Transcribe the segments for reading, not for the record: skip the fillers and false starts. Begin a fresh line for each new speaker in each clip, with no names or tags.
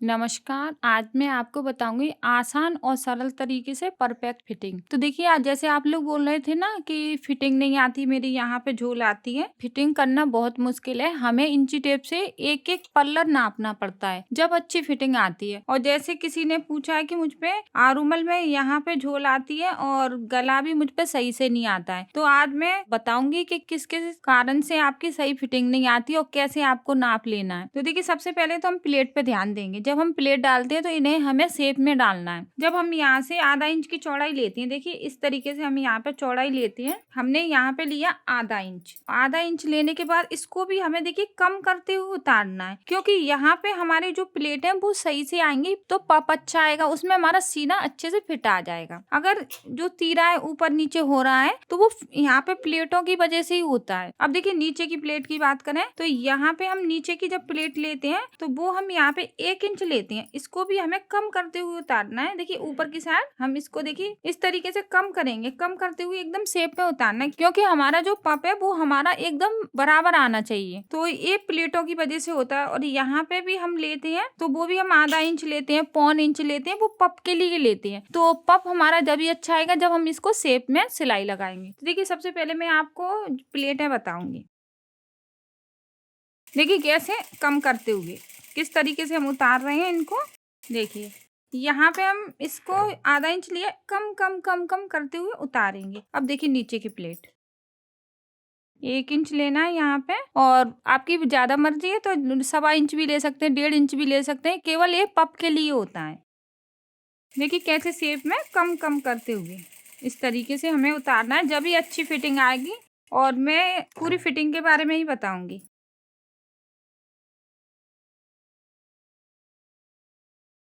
नमस्कार, आज मैं आपको बताऊँगी आसान और सरल तरीके से परफेक्ट फिटिंग। तो देखिए आज जैसे आप लोग बोल रहे थे ना कि फिटिंग नहीं आती मेरी यहाँ पे झोल आती है। फिटिंग करना बहुत मुश्किल है, हमें इंची टेप से एक-एक पल्ला नापना पड़ता है, जब अच्छी फिटिंग आती है। और जैसे किसी ने पूछा है कि मुझ पे आरुमल में यहाँ पे झोल आती है और गला भी मुझ पे सही से नहीं आता है। तो आज मैं बताऊँगी कि किस-किस कारण से आपकी सही फिटिंग नहीं आती और कैसे आपको नाप लेना है। तो देखिए सबसे पहले तो हम प्लेट पे ध्यान देंगे। जब हम प्लेट डालते हैं तो इन्हें हमें शेप में डालना है। जब हम यहाँ से आधा इंच की चौड़ाई लेते हैं, देखिए इस तरीके से हम यहाँ पे चौड़ाई लेते हैं। हमने यहाँ पे लिया आधा इंच लेने के बाद इसको भी हमें देखिए कम करते हुए उतारना है, क्योंकि यहाँ पे हमारी जो प्लेट है वो सही से आएंगी तो पप अच्छा आएगा, उसमें हमारा सीना अच्छे से फिट आ जाएगा। अगर जो तीरा है ऊपर नीचे हो रहा है तो वो यहाँ पे प्लेटों की वजह से ही होता है। अब देखिए नीचे की प्लेट की बात करें तो यहाँ पे हम नीचे की जब प्लेट लेते हैं तो वो हम यहाँ पे 1 इंच लेते हैं, इसको भी हमें कम करते हुए उतारना है। देखिए ऊपर की साइड हम इसको देखिए इस तरीके से कम करेंगे, कम करते हुए एकदम शेप में उतारना है, क्योंकि हमारा जो पप है वो हमारा एकदम बराबर आना चाहिए। तो ये प्लेटों की वजह से होता है। और यहाँ पे भी हम लेते हैं तो वो भी हम आधा इंच लेते हैं, पौन इंच लेते हैं, वो पप के लिए लेते हैं। तो पप हमारा जब भी अच्छा आएगा जब हम इसको शेप में सिलाई लगाएंगे। तो देखिए सबसे पहले मैं आपको प्लेटें बताऊंगी। देखिए कैसे कम करते हुए किस तरीके से हम उतार रहे हैं इनको। देखिए यहाँ पे हम इसको आधा इंच लिए कम कम कम कम करते हुए उतारेंगे। अब देखिए नीचे की प्लेट 1 इंच लेना है यहाँ पे, और आपकी ज्यादा मर्जी है तो 1.25 इंच भी ले सकते हैं, 1.5 इंच भी ले सकते हैं, केवल ये पप के लिए होता है। देखिए कैसे शेप में कम कम करते हुए इस तरीके से हमें उतारना है, जब भी अच्छी फिटिंग आएगी। और मैं पूरी फिटिंग के बारे में ही बताऊंगी।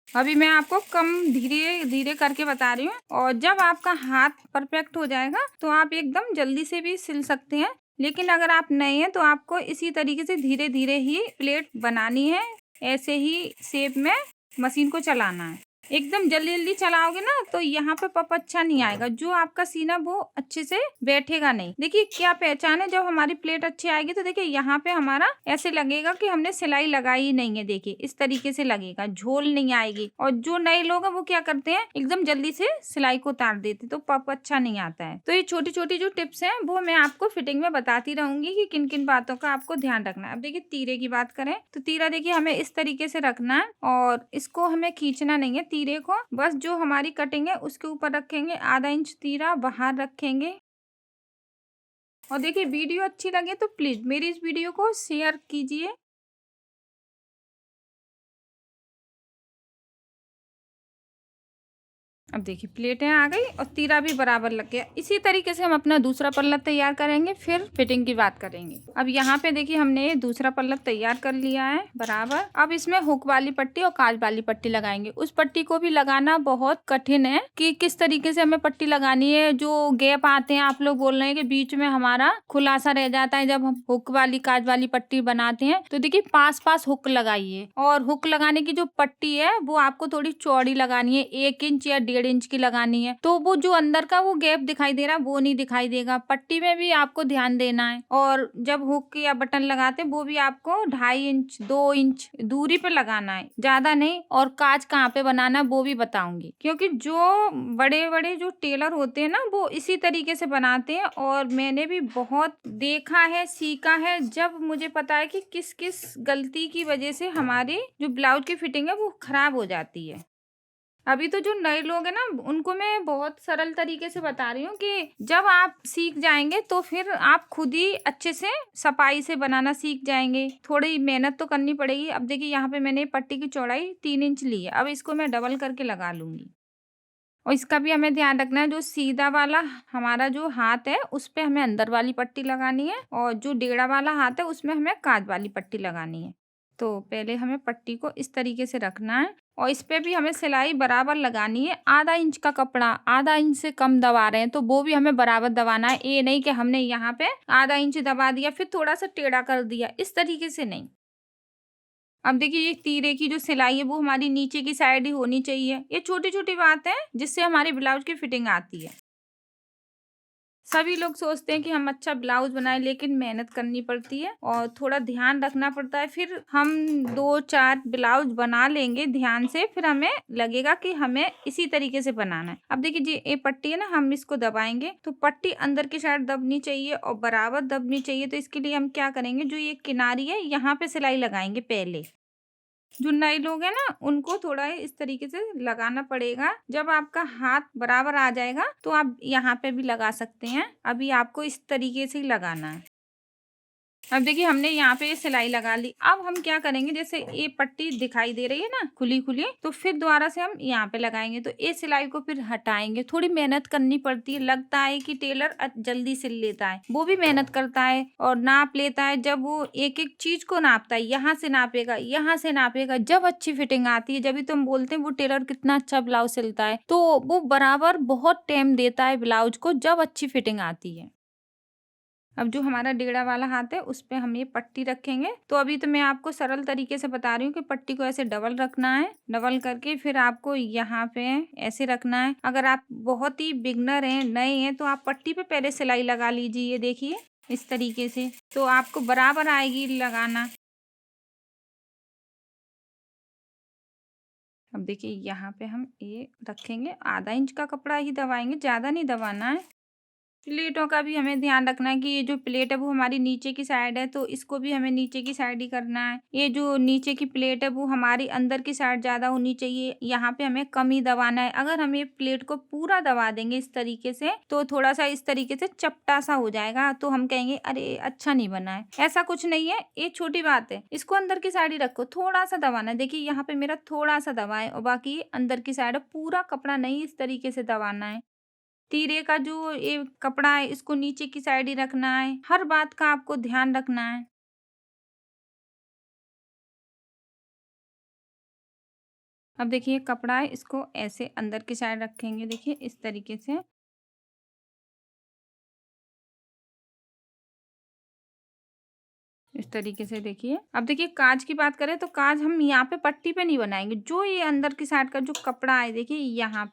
अभी मैं आपको कम धीरे धीरे करके बता रही हूँ, और जब आपका हाथ परफेक्ट हो जाएगा तो आप एकदम जल्दी से भी सिल सकते हैं। लेकिन अगर आप नए हैं तो आपको इसी तरीके से धीरे धीरे ही प्लेट बनानी है, ऐसे ही शेप में मशीन को चलाना है। एकदम जल्दी जल्दी चलाओगे ना तो यहाँ पे पप अच्छा नहीं आएगा, जो आपका सीना वो अच्छे से बैठेगा नहीं। देखिए क्या पहचान है, जब हमारी प्लेट अच्छी आएगी तो देखिए यहाँ पे हमारा ऐसे लगेगा कि हमने सिलाई लगाई ही नहीं है। देखिए इस तरीके से लगेगा, झोल नहीं आएगी। और जो नए लोग हैं वो क्या करते हैं, एकदम जल्दी से सिलाई को उतार देते, तो पप अच्छा नहीं आता है। तो ये छोटी छोटी जो टिप्स हैं वो मैं आपको फिटिंग में बताती रहूंगी कि किन किन बातों का आपको ध्यान रखना है। अब देखिए तीरे की बात करें तो तीरा देखिए हमें इस तरीके से रखना है, और इसको हमें खींचना नहीं है। तीरे को बस जो हमारी कटिंग है उसके ऊपर रखेंगे, आधा इंच तीरा बाहर रखेंगे। और देखिए वीडियो अच्छी लगे तो प्लीज मेरी इस वीडियो को शेयर कीजिए। अब देखिए प्लेटें आ गई और तीरा भी बराबर लग गया। इसी तरीके से हम अपना दूसरा पल्ला तैयार करेंगे, फिर फिटिंग की बात करेंगे। अब यहाँ पे देखिए हमने दूसरा पल्ला तैयार कर लिया है बराबर। अब इसमें हुक वाली पट्टी और काज वाली पट्टी लगाएंगे। उस पट्टी को भी लगाना बहुत कठिन है कि किस तरीके से हमें पट्टी लगानी है। जो गैप आते हैं, आप लोग बोल रहे हैं कि बीच में हमारा खुलासा रह जाता है जब हम हुक वाली काज वाली पट्टी बनाते हैं, तो देखिए पास पास हुक लगाइए। और हुक लगाने की जो पट्टी है वो आपको थोड़ी चौड़ी लगानी है, 1 इंच या 1.5 इंच की लगानी है। तो वो जो अंदर का वो गैप दिखाई दे रहा है वो नहीं दिखाई देगा। पट्टी में भी आपको ध्यान देना है। और जब हुक या बटन लगाते हैं वो भी आपको 2.5 इंच 2 इंच दूरी पे लगाना है, ज्यादा नहीं। और काज कहाँ पे बनाना है वो भी बताऊंगी, क्योंकि जो बड़े बड़े जो टेलर होते हैं ना वो इसी तरीके से बनाते हैं। और मैंने भी बहुत देखा है, सीखा है, जब मुझे पता है कि किस किस गलती की वजह से हमारी जो ब्लाउज की फिटिंग है वो खराब हो जाती है। अभी तो जो नए लोग हैं ना उनको मैं बहुत सरल तरीके से बता रही हूँ कि जब आप सीख जाएंगे तो फिर आप खुद ही अच्छे से सफाई से बनाना सीख जाएंगे। थोड़ी मेहनत तो करनी पड़ेगी। अब देखिए यहाँ पे मैंने पट्टी की चौड़ाई 3 इंच ली है। अब इसको मैं डबल करके लगा लूंगी। और इसका भी हमें ध्यान रखना है, जो सीधा वाला हमारा जो हाथ है उस पे हमें अंदर वाली पट्टी लगानी है, और जो टेढ़ा वाला हाथ है उसमें हमें काज वाली पट्टी लगानी है। तो पहले हमें पट्टी को इस तरीके से रखना है, और इस पे भी हमें सिलाई बराबर लगानी है। आधा इंच का कपड़ा आधा इंच से कम दबा रहे हैं तो वो भी हमें बराबर दबाना है। ये नहीं कि हमने यहाँ पे आधा इंच दबा दिया फिर थोड़ा सा टेढ़ा कर दिया, इस तरीके से नहीं। अब देखिए ये तीरे की जो सिलाई है वो हमारी नीचे की साइड ही होनी चाहिए। ये छोटी छोटी बात है जिससे हमारी ब्लाउज की फिटिंग आती है। सभी लोग सोचते हैं कि हम अच्छा ब्लाउज बनाए, लेकिन मेहनत करनी पड़ती है और थोड़ा ध्यान रखना पड़ता है। फिर हम 2-4 ब्लाउज बना लेंगे ध्यान से, फिर हमें लगेगा कि हमें इसी तरीके से बनाना है। अब देखिए जी, ये पट्टी है ना, हम इसको दबाएंगे तो पट्टी अंदर की साइड दबनी चाहिए और बराबर दबनी चाहिए। तो इसके लिए हम क्या करेंगे, जो ये किनारी है यहाँ पे सिलाई लगाएंगे पहले। जो नए लोग हैं ना, उनको थोड़ा इस तरीके से लगाना पड़ेगा। जब आपका हाथ बराबर आ जाएगा तो आप यहाँ पे भी लगा सकते हैं। अभी आपको इस तरीके से ही लगाना है। अब देखिए, हमने यहाँ पे सिलाई लगा ली। अब हम क्या करेंगे, जैसे ये पट्टी दिखाई दे रही है ना खुली खुली, तो फिर दोबारा से हम यहाँ पे लगाएंगे। तो ये सिलाई को फिर हटाएंगे। थोड़ी मेहनत करनी पड़ती है। लगता है कि टेलर जल्दी सिल लेता है, वो भी मेहनत करता है और नाप लेता है। जब वो एक एक चीज को नापता है, यहाँ से नापेगा, यहाँ से नापेगा, जब अच्छी फिटिंग आती है, जब भी तुम बोलते हैं वो टेलर कितना अच्छा ब्लाउज सिलता है। तो वो बराबर बहुत टाइम देता है ब्लाउज को, जब अच्छी फिटिंग आती है। अब जो हमारा डेढ़ा वाला हाथ है, उस पे हम ये पट्टी रखेंगे। तो अभी तो मैं आपको सरल तरीके से बता रही हूँ कि पट्टी को ऐसे डबल रखना है। डबल करके फिर आपको यहाँ पे ऐसे रखना है। अगर आप बहुत ही बिगनर हैं, नए हैं, तो आप पट्टी पे पहले सिलाई लगा लीजिए। ये देखिए इस तरीके से, तो आपको बराबर आएगी लगाना। अब देखिए, यहाँ पे हम ये रखेंगे। आधा इंच का कपड़ा ही दबाएंगे, ज्यादा नहीं दबाना है। प्लेटों का भी हमें ध्यान रखना है कि ये जो प्लेट है वो हमारी नीचे की साइड है, तो इसको भी हमें नीचे की साइड ही करना है। ये जो नीचे की प्लेट है वो हमारी अंदर की साइड ज्यादा होनी चाहिए। यहाँ पे हमें कम ही दबाना है। अगर हम ये प्लेट को पूरा दबा देंगे इस तरीके से, तो थोड़ा सा इस तरीके से चपटा सा हो जाएगा, तो हम कहेंगे अरे अच्छा नहीं बना है। ऐसा कुछ नहीं है, ये छोटी बात है। इसको अंदर की साइड ही रखो, थोड़ा सा दबाना है। देखिए यहाँ पे मेरा थोड़ा सा दबा है और बाकी अंदर की साइड है। पूरा कपड़ा नहीं इस तरीके से दबाना है। तीरे का जो ये कपड़ा है, इसको नीचे की साइड ही रखना है। हर बात का आपको ध्यान रखना है। अब देखिए, कपड़ा है, इसको ऐसे अंदर की साइड रखेंगे। देखिए इस तरीके से। इस तरीके से देखिए। अब देखिए, काज की बात करें तो काज हम यहाँ पे पट्टी पे नहीं बनाएंगे। जो ये अंदर की साइड का जो कपड़ा है, देखिए यहाँ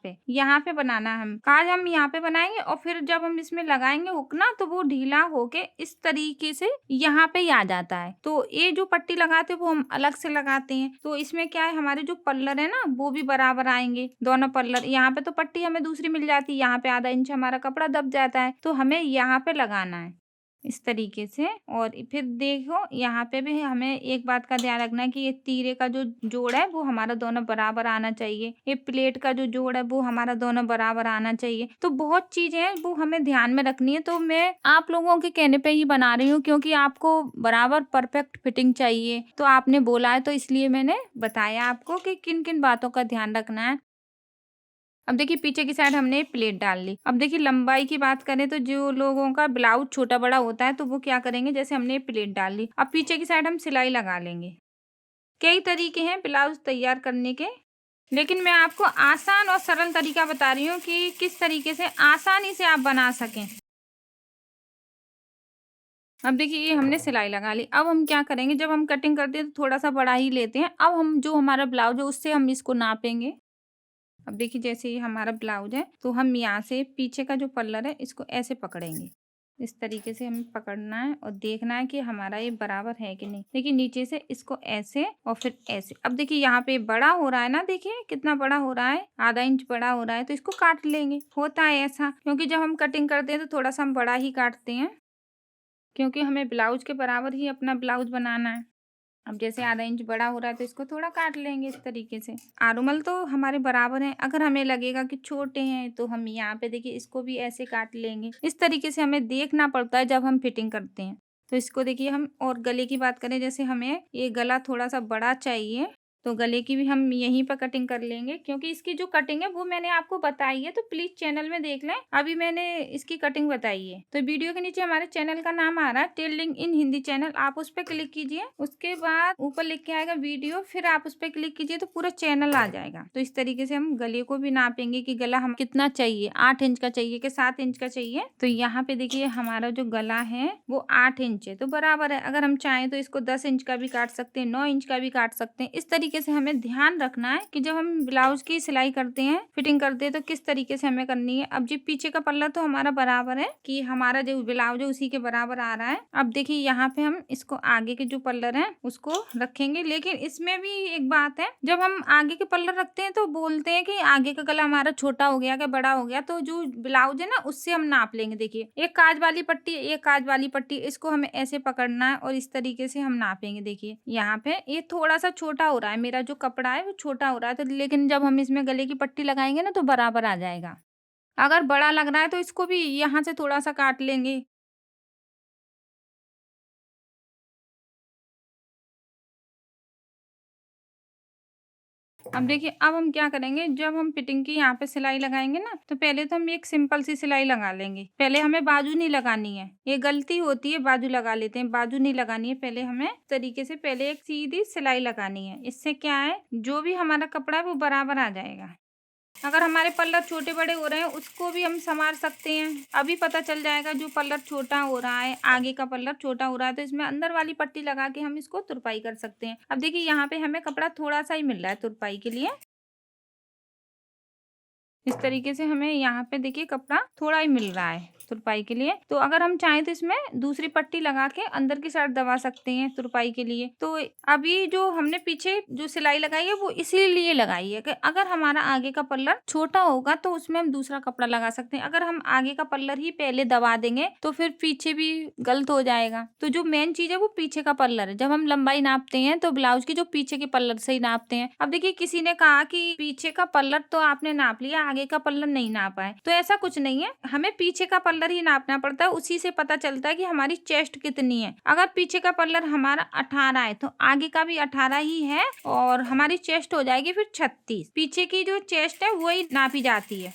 पे बनाना है। हम काज हम यहाँ पे बनाएंगे और फिर जब हम इसमें लगाएंगे हुक ना, तो वो ढीला होके इस तरीके से यहाँ पे ही आ जाता है। तो ये जो पट्टी लगाते हैं वो हम अलग से लगाते हैं। तो इसमें क्या है, हमारे जो पल्लर है ना, वो भी बराबर आएंगे। दोनों पल्लर, यहाँ पे तो पट्टी हमें दूसरी मिल जाती है, यहाँ पे आधा इंच हमारा कपड़ा दब जाता है, तो हमें यहाँ पे लगाना है इस तरीके से। और फिर देखो, यहाँ पे भी हमें एक बात का ध्यान रखना है कि ये तीरे का जो जोड़ है वो हमारा दोनों बराबर आना चाहिए। ये प्लेट का जो जोड़ है वो हमारा दोनों बराबर आना चाहिए। तो बहुत चीजें हैं वो हमें ध्यान में रखनी है। तो मैं आप लोगों के कहने पे ही बना रही हूँ, क्योंकि आपको बराबर परफेक्ट फिटिंग चाहिए। तो आपने बोला है, तो इसलिए मैंने बताया आपको कि किन किन बातों का ध्यान रखना है। अब देखिए, पीछे की साइड हमने प्लेट डाल ली। अब देखिए, लंबाई की बात करें तो जो लोगों का ब्लाउज छोटा बड़ा होता है, तो वो क्या करेंगे, जैसे हमने प्लेट डाल ली, अब पीछे की साइड हम सिलाई लगा लेंगे। कई तरीके हैं ब्लाउज तैयार करने के, लेकिन मैं आपको आसान और सरल तरीका बता रही हूँ कि किस तरीके से आसानी से आप बना सकें। अब देखिए, ये हमने सिलाई लगा ली। अब हम क्या करेंगे, जब हम कटिंग करते हैं तो थोड़ा सा बड़ा ही लेते हैं। अब हम जो हमारा ब्लाउज है उससे हम इसको नापेंगे। अब देखिए, जैसे ये हमारा ब्लाउज है, तो हम यहाँ से पीछे का जो पल्लर है इसको ऐसे पकड़ेंगे। इस तरीके से हमें पकड़ना है और देखना है कि हमारा ये बराबर है कि नहीं। देखिए, नीचे से इसको ऐसे और फिर ऐसे। अब देखिए, यहाँ पे बड़ा हो रहा है ना, देखिए कितना बड़ा हो रहा है, आधा इंच बड़ा हो रहा है, तो इसको काट लेंगे। होता है ऐसा, क्योंकि जब हम कटिंग करते हैं तो थोड़ा सा हम बड़ा ही काटते हैं, क्योंकि हमें ब्लाउज के बराबर ही अपना ब्लाउज बनाना है। अब जैसे आधा इंच बड़ा हो रहा है, तो इसको थोड़ा काट लेंगे इस तरीके से। आरुमल तो हमारे बराबर हैं। अगर हमें लगेगा कि छोटे हैं, तो हम यहाँ पे देखिए इसको भी ऐसे काट लेंगे। इस तरीके से हमें देखना पड़ता है जब हम फिटिंग करते हैं। तो इसको देखिए हम, और गले की बात करें, जैसे हमें ये गला थोड़ा सा बड़ा चाहिए, तो गले की भी हम यहीं पर कटिंग कर लेंगे, क्योंकि इसकी जो कटिंग है वो मैंने आपको बताई है। तो प्लीज चैनल में देख लें, अभी मैंने इसकी कटिंग बताई है। तो वीडियो के नीचे हमारे चैनल का नाम आ रहा है, टेलरिंग इन हिंदी चैनल, आप उस पर क्लिक कीजिए। उसके बाद ऊपर लिख के आएगा वीडियो, फिर आप उस पर क्लिक कीजिए तो पूरा चैनल आ जाएगा। तो इस तरीके से हम गले को भी नापेंगे कि गला हम कितना चाहिए, 8 इंच का चाहिए कि 7 इंच का चाहिए। तो यहाँ पे देखिए, हमारा जो गला है वो 8 इंच है, तो बराबर है। अगर हम चाहें तो इसको 10 इंच का भी काट सकते हैं, 9 इंच का भी काट सकते हैं। इस तरीके तरीके से हमें ध्यान रखना है कि जब हम ब्लाउज की सिलाई करते हैं, फिटिंग करते हैं, तो किस तरीके से हमें करनी है। अब जी पीछे का पल्ला तो हमारा बराबर है कि हमारा जो ब्लाउज है उसी के बराबर आ रहा है। अब देखिए यहाँ पे हम इसको आगे के जो पल्लर है उसको रखेंगे, लेकिन इसमें भी एक बात है, जब हम आगे के पल्लर रखते हैं तो बोलते हैं कि आगे का गला हमारा छोटा हो गया, क्या बड़ा हो गया, तो जो ब्लाउज है ना उससे हम नाप लेंगे। देखिए एक काज वाली पट्टी, एक काज वाली पट्टी, इसको हमें ऐसे पकड़ना है और इस तरीके से हम नापेंगे। देखिए यहाँ पे ये थोड़ा सा छोटा हो रहा है, मेरा जो कपड़ा है वो छोटा हो रहा है, तो लेकिन जब हम इसमें गले की पट्टी लगाएंगे ना तो बराबर आ जाएगा। अगर बड़ा लग रहा है तो इसको भी यहाँ से थोड़ा सा काट लेंगे। अब देखिए अब हम क्या करेंगे, जब हम फिटिंग की यहाँ पे सिलाई लगाएंगे ना तो पहले तो हम एक सिंपल सी सिलाई लगा लेंगे। पहले हमें बाजू नहीं लगानी है, ये गलती होती है, बाजू लगा लेते हैं, बाजू नहीं लगानी है। पहले हमें तरीके से पहले एक सीधी सिलाई लगानी है। इससे क्या है, जो भी हमारा कपड़ा है वो बराबर आ जाएगा। अगर हमारे पल्लर छोटे बड़े हो रहे हैं उसको भी हम संवार सकते हैं। अभी पता चल जाएगा जो पल्लर छोटा हो रहा है, आगे का पल्लर छोटा हो रहा है, तो इसमें अंदर वाली पट्टी लगा के हम इसको तुरपाई कर सकते हैं। अब देखिए यहाँ पे हमें कपड़ा थोड़ा सा ही मिल रहा है तुरपाई के लिए। इस तरीके से हमें यहाँ पे देखिए कपड़ा थोड़ा ही मिल रहा है तुरपाई के लिए। तो अगर हम चाहें तो इसमें दूसरी पट्टी लगा के अंदर की साइड दबा सकते हैं तुरपाई के लिए। तो अभी जो हमने पीछे जो सिलाई लगाई है वो इसीलिए लगाई है कि अगर हमारा आगे का पल्लर छोटा होगा तो उसमें हम दूसरा कपड़ा लगा सकते हैं। अगर हम आगे का पल्लर ही पहले दबा देंगे तो फिर पीछे भी गलत हो जाएगा। तो जो मेन चीज है वो पीछे का पल्लर है। जब हम लंबाई नापते हैं तो ब्लाउज की जो पीछे के पल्लर से ही नापते हैं। अब देखिए किसी ने कहा कि पीछे का पल्लर तो आपने नाप लिया, आगे का पल्लर नहीं नापा है, तो ऐसा कुछ नहीं है। हमें पीछे का पल्लर ही नापना पड़ता है, उसी से पता चलता है कि हमारी चेस्ट कितनी है। अगर पीछे का पल्लर हमारा 18 है तो आगे का भी 18 ही है और हमारी चेस्ट हो जाएगी फिर 36। पीछे की जो चेस्ट है वही नापी जाती है।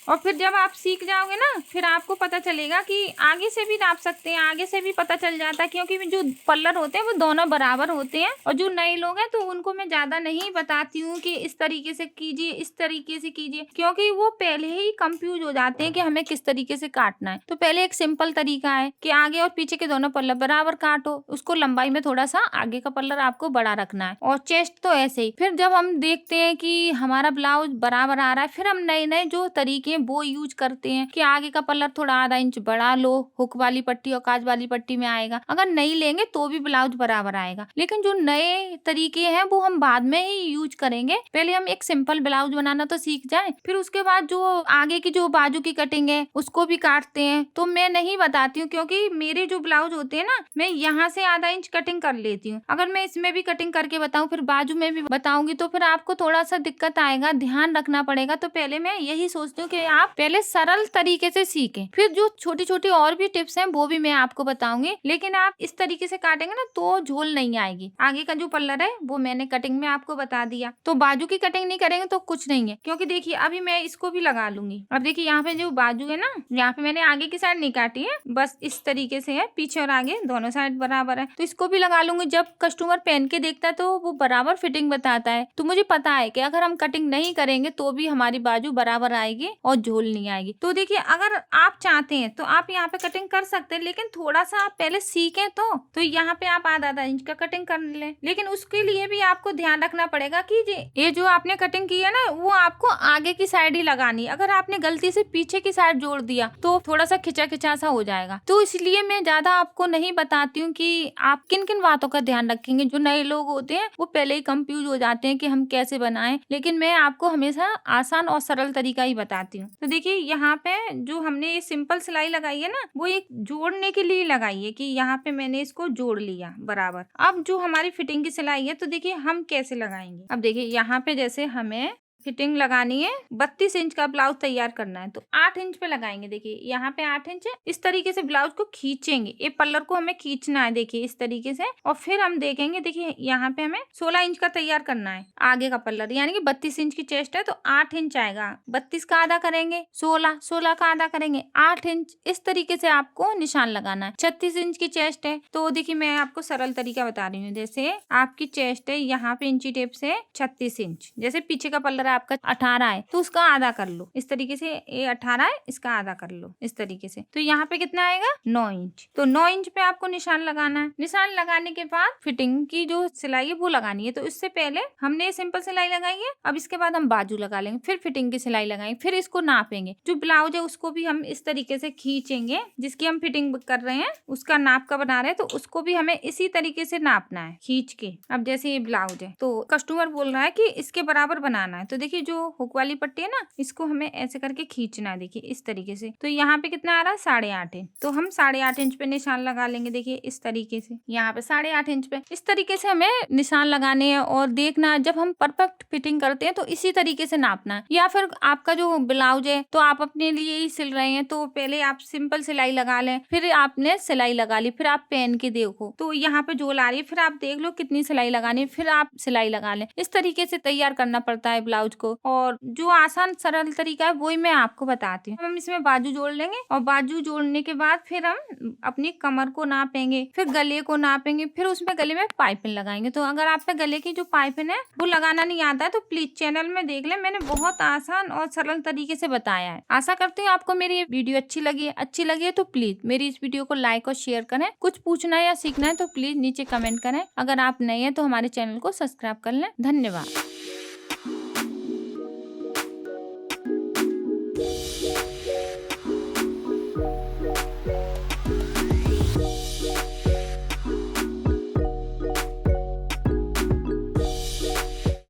और फिर जब आप सीख जाओगे ना फिर आपको पता चलेगा कि आगे से भी नाप सकते हैं, आगे से भी पता चल जाता है, क्योंकि जो पल्लर होते हैं वो दोनों बराबर होते हैं। और जो नए लोग हैं तो उनको मैं ज्यादा नहीं बताती हूँ कि इस तरीके से कीजिए, इस तरीके से कीजिए, क्योंकि वो पहले ही कंफ्यूज हो जाते हैं कि हमें किस तरीके से काटना है। तो पहले एक सिंपल तरीका है कि आगे और पीछे के दोनों पल्लर बराबर काटो, उसको लंबाई में थोड़ा सा आगे का पल्लर आपको बड़ा रखना है और चेस्ट तो ऐसे ही। फिर जब हम देखते हैं कि हमारा ब्लाउज बराबर आ रहा है, फिर हम नए नए जो तरीके वो यूज करते हैं कि आगे का पल्लर थोड़ा आधा इंच बढ़ा लो, हुक वाली पट्टी और काज वाली पट्टी में आएगा। अगर नहीं लेंगे तो भी ब्लाउज बराबर आएगा, लेकिन जो नए तरीके हैं वो हम बाद में ही यूज करेंगे। पहले हम एक सिंपल ब्लाउज बनाना तो सीख जाए, फिर उसके बाद जो आगे की जो बाजू की कटिंग है उसको भी काटते हैं। तो मैं नहीं बताती हूँ, क्योंकि मेरे जो ब्लाउज होते हैं ना मैं यहाँ से आधा इंच कटिंग कर लेती हूँ। अगर मैं इसमें भी कटिंग करके बताऊँ फिर बाजू में भी बताऊंगी तो फिर आपको थोड़ा सा दिक्कत आएगा, ध्यान रखना पड़ेगा। तो पहले मैं यही सोचती हूँ कि आप पहले सरल तरीके से सीखें, फिर जो छोटी छोटी और भी टिप्स हैं वो भी मैं आपको बताऊंगी। लेकिन आप इस तरीके से काटेंगे ना तो झोल नहीं आएगी। आगे का जो पल्लर है वो मैंने कटिंग में आपको बता दिया, तो बाजू की कटिंग नहीं करेंगे तो कुछ नहीं है। क्योंकि देखिए अभी मैं इसको भी लगा लूंगी। अब देखिए यहाँ पे जो बाजू है ना, यहाँ पे मैंने आगे की साइड नहीं काटी है, बस इस तरीके से है, पीछे और आगे दोनों साइड बराबर है, तो इसको भी लगा लूंगी। जब कस्टमर पहन के देखता है तो वो बराबर फिटिंग बताता है। तो मुझे पता है कि अगर हम कटिंग नहीं करेंगे तो भी हमारी बाजू बराबर आएगी और झोल नहीं आएगी। तो देखिए अगर आप चाहते हैं तो आप यहाँ पे कटिंग कर सकते हैं, लेकिन थोड़ा सा आप पहले सीखें तो यहाँ पे आप आधा इंच का कटिंग कर लें। लेकिन उसके लिए भी आपको ध्यान रखना पड़ेगा कि ये जो आपने कटिंग की है ना वो आपको आगे की साइड ही लगानी है। अगर आपने गलती से पीछे की साइड जोड़ दिया तो थोड़ा सा खिंचा खिंचा सा हो जाएगा। तो इसलिए मैं ज्यादा आपको नहीं बताती हूँ कि आप किन किन बातों का ध्यान रखेंगे। जो नए लोग होते हैं वो पहले ही कंफ्यूज हो जाते हैं कि हम कैसे बनाएं, लेकिन मैं आपको हमेशा आसान और सरल तरीका ही बताती हूँ। तो देखिए यहाँ पे जो हमने ये सिंपल सिलाई लगाई है ना वो एक जोड़ने के लिए लगाई है कि यहाँ पे मैंने इसको जोड़ लिया बराबर। अब जो हमारी फिटिंग की सिलाई है तो देखिए हम कैसे लगाएंगे। अब देखिए यहाँ पे जैसे हमें फिटिंग लगानी है, 32 इंच का ब्लाउज तैयार करना है तो 8 इंच पे लगाएंगे। देखिए यहाँ पे 8 इंच है, इस तरीके से ब्लाउज को खींचेंगे, ये पल्लर को हमें खींचना है देखिए इस तरीके से। और फिर हम देखेंगे, देखिए यहाँ पे हमें 16 इंच का तैयार करना है आगे का पल्लर, यानी कि 32 इंच की चेस्ट है तो 8 इंच आएगा। 32 का आधा करेंगे 16 का आधा करेंगे 8 इंच। इस तरीके से आपको निशान लगाना है। 36 इंच की चेस्ट है तो देखिए मैं आपको सरल तरीका बता रही हूँ। जैसे आपकी चेस्ट है यहाँ पे इंची टेप से 36 इंच, जैसे पीछे का पल्लर आपका 18 है तो उसका आधा कर लो। इस तरीके से ये 18 है, इसका आधा कर लो इस तरीके से। तो यहाँ पे कितना आएगा 9 इंच। तो 9 इंच पे आपको निशान लगाना है। निशान लगाने के बाद फिटिंग की जो सिलाई है वो लगानी है। तो इससे पहले हमने सिंपल सिलाई लगाई है, अब इसके बाद हम बाजू लगा लेंगे, फिर फिटिंग की सिलाई लगाएंगे, फिर इसको नापेंगे। जो ब्लाउज है उसको भी हम इस तरीके से खींचेंगे, जिसकी हम फिटिंग कर रहे हैं उसका नाप का बना रहे हैं, तो उसको भी हमें इसी तरीके से नापना है खींच के। अब जैसे ये ब्लाउज है तो कस्टमर बोल रहा है कि इसके बराबर बनाना है, तो देखिए जो हुक वाली पट्टी है ना, इसको हमें ऐसे करके खींचना है, देखिए इस तरीके से। तो यहाँ पे कितना आ रहा है 8.5 इंच, तो हम 8.5 इंच पे निशान लगा लेंगे। देखिए इस तरीके से यहाँ पे 8.5 इंच पे इस तरीके से हमें निशान लगाने हैं। और देखना जब हम परफेक्ट फिटिंग करते हैं तो इसी तरीके से नापना है। या फिर आपका जो ब्लाउज है तो आप अपने लिए ही सिल रहे हैं तो पहले आप सिंपल सिलाई लगा लें, फिर आपने सिलाई लगा ली, फिर आप पहन के देखो तो यहाँ पे झोल आ रही है, फिर आप देख लो कितनी सिलाई लगानी है, फिर आप सिलाई लगा लें। इस तरीके से तैयार करना पड़ता है ब्लाउज को। और जो आसान सरल तरीका है वही मैं आपको बताती हूँ। हम इसमें बाजू जोड़ लेंगे और बाजू जोड़ने के बाद फिर हम अपनी कमर को नापेंगे, फिर गले को नापेंगे, फिर उसमें गले में पाइपिंग लगाएंगे। तो अगर आप पे गले की जो पाइपिंग है वो लगाना नहीं आता है तो प्लीज चैनल में देख ले, मैंने बहुत आसान और सरल तरीके से बताया है। आशा करती हूँ आपको मेरी वीडियो अच्छी लगी है तो प्लीज मेरी इस वीडियो को लाइक और शेयर करें। कुछ पूछना है या सीखना है तो प्लीज नीचे कमेंट करें। अगर आप नए हैं तो हमारे चैनल को सब्सक्राइब कर लें। धन्यवाद।